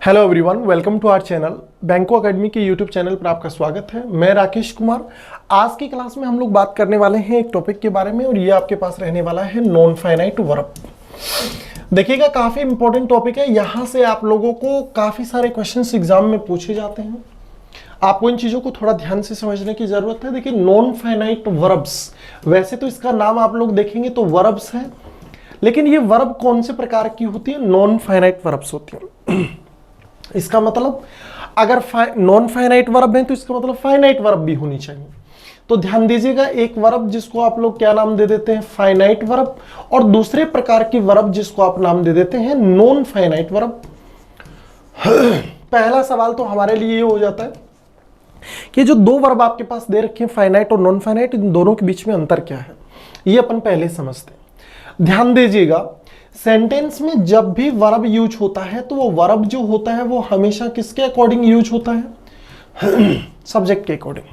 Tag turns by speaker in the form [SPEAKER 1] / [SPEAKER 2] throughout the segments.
[SPEAKER 1] Hello everyone, welcome to our channel. Banko academy के YouTube channel पर आपका स्वागत है। मैं राकेश कुमार। आज की क्लास में हम लोग बात करने वाले हैं एक टॉपिक के बारे में और ये आपके पास रहने वाला है नॉन फाइनाइट वर्ब। देखिएगा, काफ़ी इंपॉर्टेंट टॉपिक है। यहाँ से आप लोगों को काफ़ी सारे क्वेश्चंस एग्जाम में पूछे जाते हैं। आपको इन चीज़ों को थोड़ा ध्यान से समझने की ज़रूरत है। देखिए, नॉन फाइनाइट वर्ब्स, वैसे तो इसका नाम आप लोग देखेंगे तो वर्ब्स है, लेकिन ये वर्ब कौन से प्रकार की होती है? नॉन फाइनाइट वर्ब्स होती है। इसका मतलब अगर नॉन फाइनाइट वर्ब है तो इसका मतलब फाइनाइट वर्ब भी होनी चाहिए। तो ध्यान दीजिएगा, एक वर्ब जिसको आप लोग क्या नाम दे देते हैं? फाइनाइट वर्ब, और दूसरे प्रकार की वर्ब जिसको आप नाम दे देते हैं नॉन फाइनाइट वर्ब। पहला सवाल तो हमारे लिए ये हो जाता है कि जो दो वर्ब आपके पास दे रखे हैं, फाइनाइट और नॉन फाइनाइट, इन दोनों के बीच में अंतर क्या है, ये अपन पहले समझते हैं। ध्यान दीजिएगा, सेंटेंस में जब भी वर्ब यूज होता है तो वो वर्ब जो होता है वो हमेशा किसके अकॉर्डिंग यूज होता है? सब्जेक्ट के अकॉर्डिंग।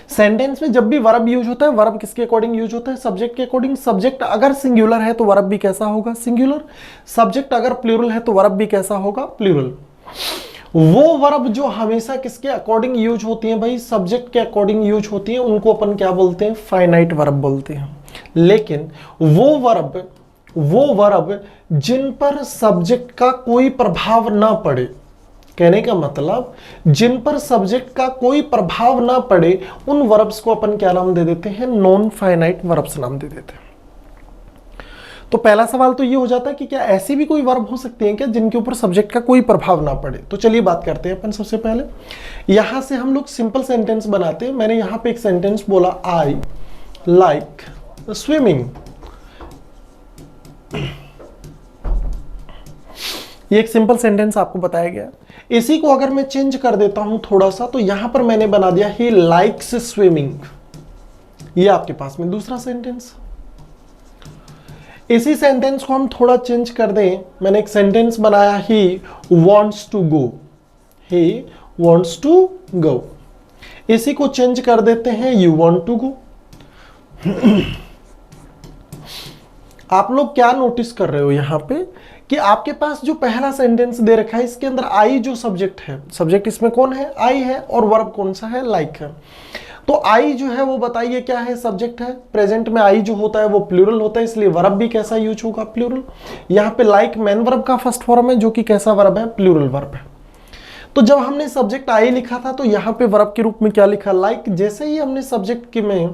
[SPEAKER 1] सेंटेंस में जब भी वर्ब यूज होता है, वर्ब किसके अकॉर्डिंग यूज होता है? सब्जेक्ट के अकॉर्डिंग। सब्जेक्ट अगर सिंगुलर है तो वर्ब भी कैसा होगा? सिंगुलर। सब्जेक्ट अगर प्लूरल है तो वर्ब भी कैसा होगा? प्लूरल। वो वर्ब जो हमेशा किसके अकॉर्डिंग यूज होती है भाई? सब्जेक्ट के अकॉर्डिंग यूज होती है, उनको अपन क्या बोलते हैं? फाइनाइट वर्ब बोलते हैं। लेकिन वो वर्ब जिन पर सब्जेक्ट का कोई प्रभाव ना पड़े, कहने का मतलब जिन पर सब्जेक्ट का कोई प्रभाव ना पड़े, उन वर्ब्स को अपन क्या नाम दे देते हैं? नॉन फाइनाइट वर्ब्स नाम दे देते हैं। तो पहला सवाल तो ये हो जाता है कि क्या ऐसी भी कोई वर्ब हो सकती है क्या जिनके ऊपर सब्जेक्ट का कोई प्रभाव ना पड़े? तो चलिए बात करते हैं अपन। सबसे पहले यहां से हम लोग सिंपल सेंटेंस बनाते हैं। मैंने यहां पे एक सेंटेंस बोला, आई लाइक स्विमिंग। ये एक सिंपल सेंटेंस आपको बताया गया। इसी को अगर मैं चेंज कर देता हूं थोड़ा सा, तो यहां पर मैंने बना दिया ही लाइक्स स्विमिंग। ये आपके पास में दूसरा सेंटेंस। इसी सेंटेंस को हम थोड़ा चेंज कर दें, मैंने एक सेंटेंस बनाया he wants to go. He wants to go. इसी को चेंज कर देते हैं यू वॉन्ट टू गो। आप लोग क्या नोटिस कर रहे हो यहां पे कि आपके पास जो पहला सेंटेंस दे रखा है, इसके अंदर आई जो सब्जेक्ट है, सब्जेक्ट इसमें कौन है? आई है, और वर्ब कौन सा है? लाइक है। तो आई जो है वो बताइए क्या है? सब्जेक्ट है। प्रेजेंट में आई जो होता है वो प्लूरल होता है, इसलिए वर्ब भी कैसा यूज होगा? प्लूरल। यहां पे लाइक मेन वर्ब का फर्स्ट फॉर्म है, जो कि कैसा वर्ब है? प्लूरल वर्ब है। तो जब हमने सब्जेक्ट आई लिखा था तो यहां पे वर्ब के रूप में क्या लिखा? लाइक। जैसे ही हमने सब्जेक्ट के में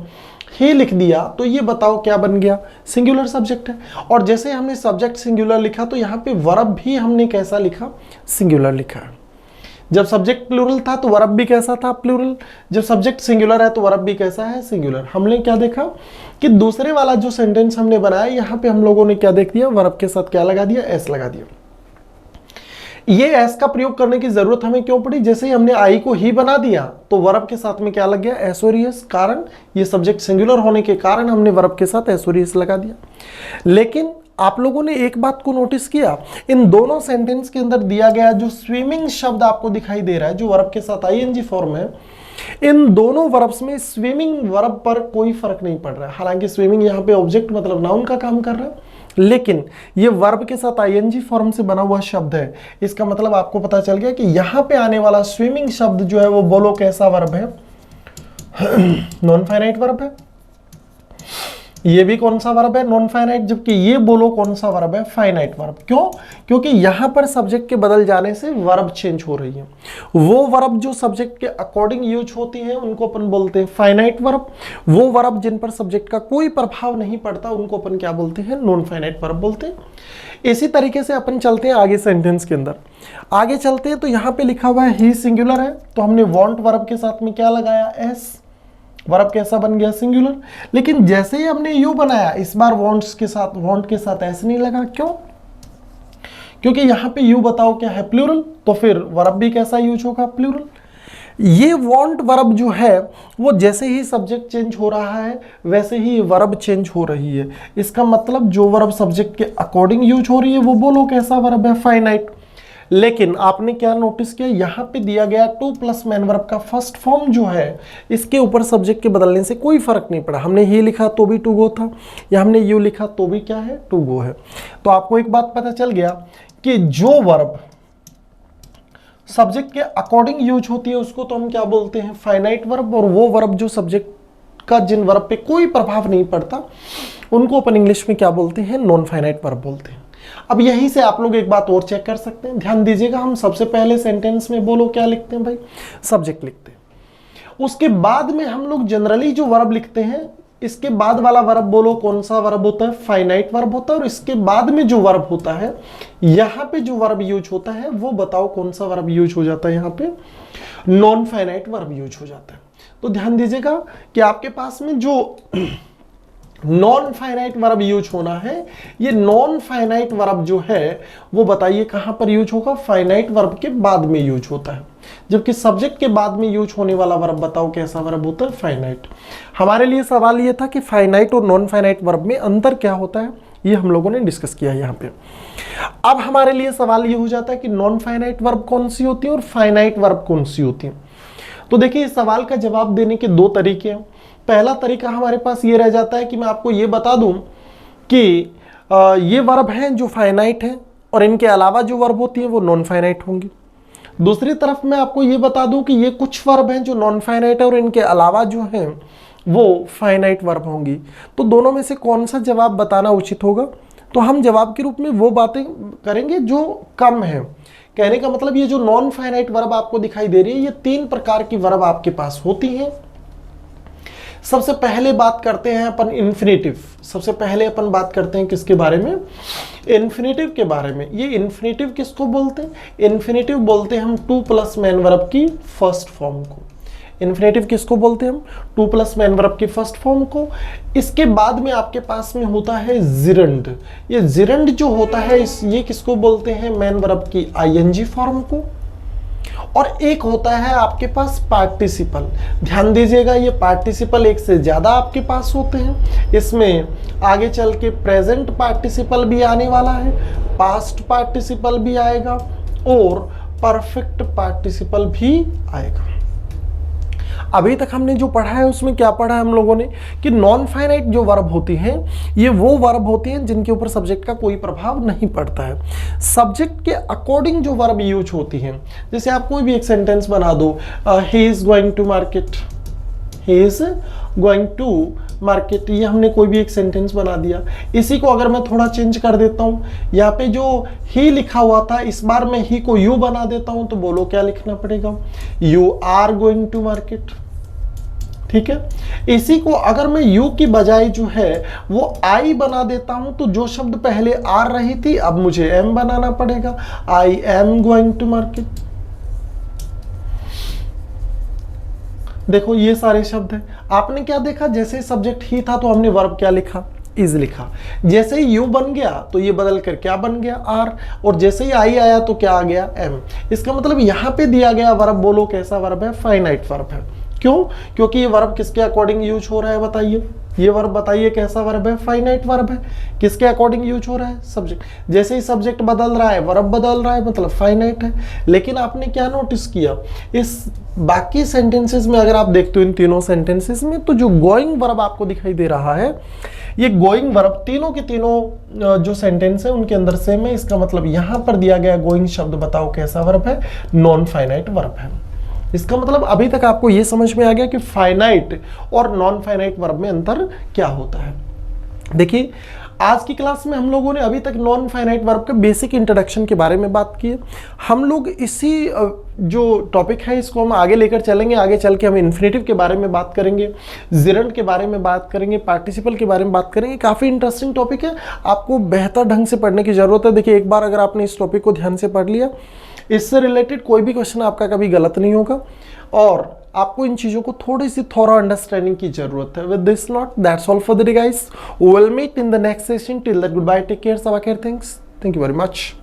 [SPEAKER 1] ही लिख दिया तो ये बताओ क्या बन गया? सिंगुलर सब्जेक्ट है। और जैसे हमने सब्जेक्ट सिंगुलर लिखा तो यहाँ पे वर्ब भी हमने कैसा लिखा? सिंगुलर लिखा। जब सब्जेक्ट प्लूरल था तो वर्ब भी कैसा था? प्लूरल। जब सब्जेक्ट सिंगुलर है तो वर्ब भी कैसा है? सिंगुलर। हमने क्या देखा कि दूसरे वाला जो सेंटेंस हमने बनाया, यहाँ पे हम लोगों ने क्या देख दिया? वर्ब के साथ क्या लगा दिया? एस लगा दिया। ये एस का प्रयोग करने की जरूरत हमें क्यों पड़ी? जैसे ही हमने आई को ही बना दिया तो वर्ब के साथ में क्या लग गया? एस और एस। कारण ये सब्जेक्ट सिंगुलर होने के कारण हमने वर्ब के साथ एस और एस लगा दिया। लेकिन आप लोगों ने एक बात को नोटिस किया, इन दोनों सेंटेंस के अंदर दिया गया जो स्विमिंग शब्द आपको दिखाई दे रहा है, जो वर्ब के साथ आईएनजी फॉर्म है, इन दोनों वर्ब्स में स्विमिंग वर्ब पर कोई फर्क नहीं पड़ रहा है। हालांकि स्विमिंग यहाँ पे ऑब्जेक्ट मतलब नाउन का काम कर रहा है, लेकिन ये वर्ब के साथ आईएनजी फॉर्म से बना हुआ शब्द है। इसका मतलब आपको पता चल गया कि यहां पे आने वाला स्विमिंग शब्द जो है वो बोलो कैसा वर्ब है? नॉन फाइनाइट वर्ब है। ये भी कौन सा वर्ब है? Non finite. जबकि ये बोलो कौन सा वर्ब है? Finite verb. क्यों? क्योंकि यहां पर सब्जेक्ट के बदल जाने से वर्ब चेंज हो रही है। वो वर्ब जो सब्जेक्ट के अकॉर्डिंग यूज होती है उनको अपन बोलते हैं फाइनाइट वर्ब। वो वर्ब जिन पर सब्जेक्ट का कोई प्रभाव नहीं पड़ता उनको अपन क्या बोलते हैं? नॉन फाइनाइट वर्ब बोलते हैं। इसी तरीके से अपन चलते हैं आगे सेंटेंस के अंदर। आगे चलते हैं तो यहां पे लिखा हुआ है ही सिंगुलर है, तो हमने वॉन्ट वर्ब के साथ में क्या लगाया? एस। वर्ब कैसा बन गया? सिंगुलर। लेकिन जैसे ही हमने यू बनाया, इस बार वॉन्ट्स के साथ, वॉन्ट के साथ ऐसे नहीं लगा। क्यों? क्योंकि यहां पे यू बताओ क्या है? प्लूरल। तो फिर वर्ब भी कैसा यूज होगा? प्लूरल। ये वॉन्ट वर्ब जो है वो जैसे ही सब्जेक्ट चेंज हो रहा है वैसे ही वर्ब चेंज हो रही है। इसका मतलब जो वर्ब सब्जेक्ट के अकॉर्डिंग यूज हो रही है वो बोलो कैसा वर्ब है? फाइनाइट। लेकिन आपने क्या नोटिस किया, यहां पे दिया गया टू प्लस मैन वर्ब का फर्स्ट फॉर्म जो है, इसके ऊपर सब्जेक्ट के बदलने से कोई फर्क नहीं पड़ा। हमने ही लिखा तो भी टू गो था, या हमने यू लिखा तो भी क्या है? टू गो है। तो आपको एक बात पता चल गया कि जो वर्ब सब्जेक्ट के अकॉर्डिंग यूज होती है उसको तो हम क्या बोलते हैं, फाइनाइट वर्ब। और वो वर्ब जो सब्जेक्ट का जिन वर्ब पे कोई प्रभाव नहीं पड़ता उनको अपन इंग्लिश में क्या बोलते हैं, नॉन फाइनाइट वर्ब बोलते हैं। अब यहीं से आप लोग एक बात और चेक कर सकते हैं, ध्यान दीजिएगा, हम सबसे पहले सेंटेंस में बोलो क्या लिखते हैं भाई, सब्जेक्ट लिखते हैं। उसके बाद में हम लोग जनरली जो वर्ब लिखते हैं, इसके बाद वाला वर्ब बोलो कौन सा वर्ब होता है, फाइनाइट वर्ब होता है। और इसके बाद में जो वर्ब होता है, यहां पे जो वर्ब यूज होता है वो बताओ कौन सा वर्ब यूज हो जाता है, यहां पे नॉन फाइनाइट वर्ब यूज हो जाता है। तो ध्यान दीजिएगा कि आपके पास में जो नॉन फाइनाइट वर्ब यूज होना है, ये नॉन फाइनाइट वर्ब जो है वो बताइए कहां पर यूज होगा, फाइनाइट वर्ब के बाद में यूज होता है। जबकि सब्जेक्ट के बाद में यूज होने वाला वर्ब बताओ कैसा वर्ब होता है, फाइनाइट। हमारे लिए सवाल ये था कि फाइनाइट और नॉन फाइनाइट वर्ब में अंतर क्या होता है, ये हम लोगों ने डिस्कस किया यहाँ पे। अब हमारे लिए सवाल ये हो जाता है कि नॉन फाइनाइट वर्ब कौन सी होती है और फाइनाइट वर्ब कौन सी होती है। तो देखिए इस सवाल का जवाब देने के दो तरीके हैं। पहला तरीका हमारे पास ये रह जाता है कि मैं आपको ये बता दूं कि ये वर्ब हैं जो फाइनाइट हैं और इनके अलावा जो वर्ब होती हैं वो नॉन फाइनाइट होंगी। दूसरी तरफ मैं आपको ये बता दूं कि ये कुछ वर्ब हैं जो नॉन फाइनाइट है और इनके अलावा जो हैं वो फाइनाइट वर्ब होंगी। तो दोनों में से कौन सा जवाब बताना उचित होगा, तो हम जवाब के रूप में वो बातें करेंगे जो कम है। कहने का मतलब ये जो नॉन फाइनाइट वर्ब आपको दिखाई दे रही है, ये 3 प्रकार की वर्ब आपके पास होती हैं। सबसे पहले बात करते हैं अपन इन्फिनेटिव। सबसे पहले अपन बात करते हैं किसके बारे में, इन्फिनेटिव के बारे में। ये इन्फिनेटिव किसको बोलते हैं, इन्फिनेटिव बोलते हैं हम 2+ मैन वर्ब की फर्स्ट फॉर्म को। इन्फिनेटिव किसको बोलते हैं हम, 2+ मैन वर्ब की फर्स्ट फॉर्म को। इसके बाद में आपके पास में होता है जिरंड। ये जिरंड जो होता है ये किसको बोलते हैं, मैन वर्ब की आईएनजी फॉर्म को। और एक होता है आपके पास पार्टिसिपल। ध्यान दीजिएगा ये पार्टिसिपल एक से ज्यादा आपके पास होते हैं। इसमें आगे चल के प्रेजेंट पार्टिसिपल भी आने वाला है, पास्ट पार्टिसिपल भी आएगा और परफेक्ट पार्टिसिपल भी आएगा। अभी तक हमने जो पढ़ा है उसमें क्या पढ़ा है हम लोगों ने कि नॉन फाइनाइट जो वर्ब होती हैं ये वो वर्ब होती हैं जिनके ऊपर सब्जेक्ट का कोई प्रभाव नहीं पड़ता है। सब्जेक्ट के अकॉर्डिंग जो वर्ब यूज होती हैं, जैसे आप कोई भी एक सेंटेंस बना दो, he is going to market, he is going to market, ये हमने कोई भी एक सेंटेंस बना दिया। इसी को अगर मैं थोड़ा चेंज कर देता हूँ, यहाँ पे जो ही लिखा हुआ था इस बार मैं ही को यू बना देता हूँ, तो बोलो क्या लिखना पड़ेगा, you are going to market. ठीक है। इसी को अगर मैं यू की बजाय जो है वो आई बना देता हूं, तो जो शब्द पहले आर रही थी अब मुझे एम बनाना पड़ेगा, I am going to market. देखो ये सारे शब्द हैं। आपने क्या देखा, जैसे सब्जेक्ट ही था तो हमने वर्ब क्या लिखा, इज लिखा। जैसे ही यू बन गया तो ये बदल कर क्या बन गया, आर। और जैसे ही आई आया तो क्या आ गया, एम। इसका मतलब यहां पे दिया गया वर्ब बोलो कैसा वर्ब है, फाइनाइट वर्ब है। क्यों, क्योंकि ये वर्ब किसके अकॉर्डिंग यूज हो रहा है, बताइए ये वर्ब बताइए कैसा वर्ब है, फाइनाइट वर्ब है। किसके अकॉर्डिंग यूज हो रहा है, सब्जेक्ट। जैसे ही सब्जेक्ट बदल रहा है वर्ब बदल रहा है, मतलब फाइनाइट है। लेकिन आपने क्या नोटिस किया, इस बाकी सेंटेंसेस में अगर आप देखते हो इन तीनों सेंटेंसेस में, तो जो गोइंग वर्ब आपको दिखाई दे रहा है, ये गोइंग वर्ब तीनों के तीनों जो सेंटेंस है उनके अंदर सेम है। इसका मतलब यहां पर दिया गया गोइंग शब्द बताओ कैसा वर्ब है, नॉन फाइनाइट वर्ब है। इसका मतलब अभी तक आपको यह समझ में आ गया कि फाइनाइट और नॉन फाइनाइट वर्ब में अंतर क्या होता है। देखिए आज की क्लास में हम लोगों ने अभी तक नॉन फाइनाइट वर्ब के बेसिक इंट्रोडक्शन के बारे में बात की है। हम लोग इसी जो टॉपिक है इसको हम आगे लेकर चलेंगे। आगे चल के हम इन्फिनेटिव के बारे में बात करेंगे, जिरंड के बारे में बात करेंगे, पार्टिसिपल के बारे में बात करेंगे। काफ़ी इंटरेस्टिंग टॉपिक है, आपको बेहतर ढंग से पढ़ने की ज़रूरत है। देखिए एक बार अगर आपने इस टॉपिक को ध्यान से पढ़ लिया, इससे रिलेटेड कोई भी क्वेश्चन आपका कभी गलत नहीं होगा और आपको इन चीज़ों को थोड़ी सी थोड़ा अंडरस्टैंडिंग की जरूरत है। With this not that's all for the day guys, we will meet in the next session. Till that good bye, take care, सब care, thanks, thank you very much.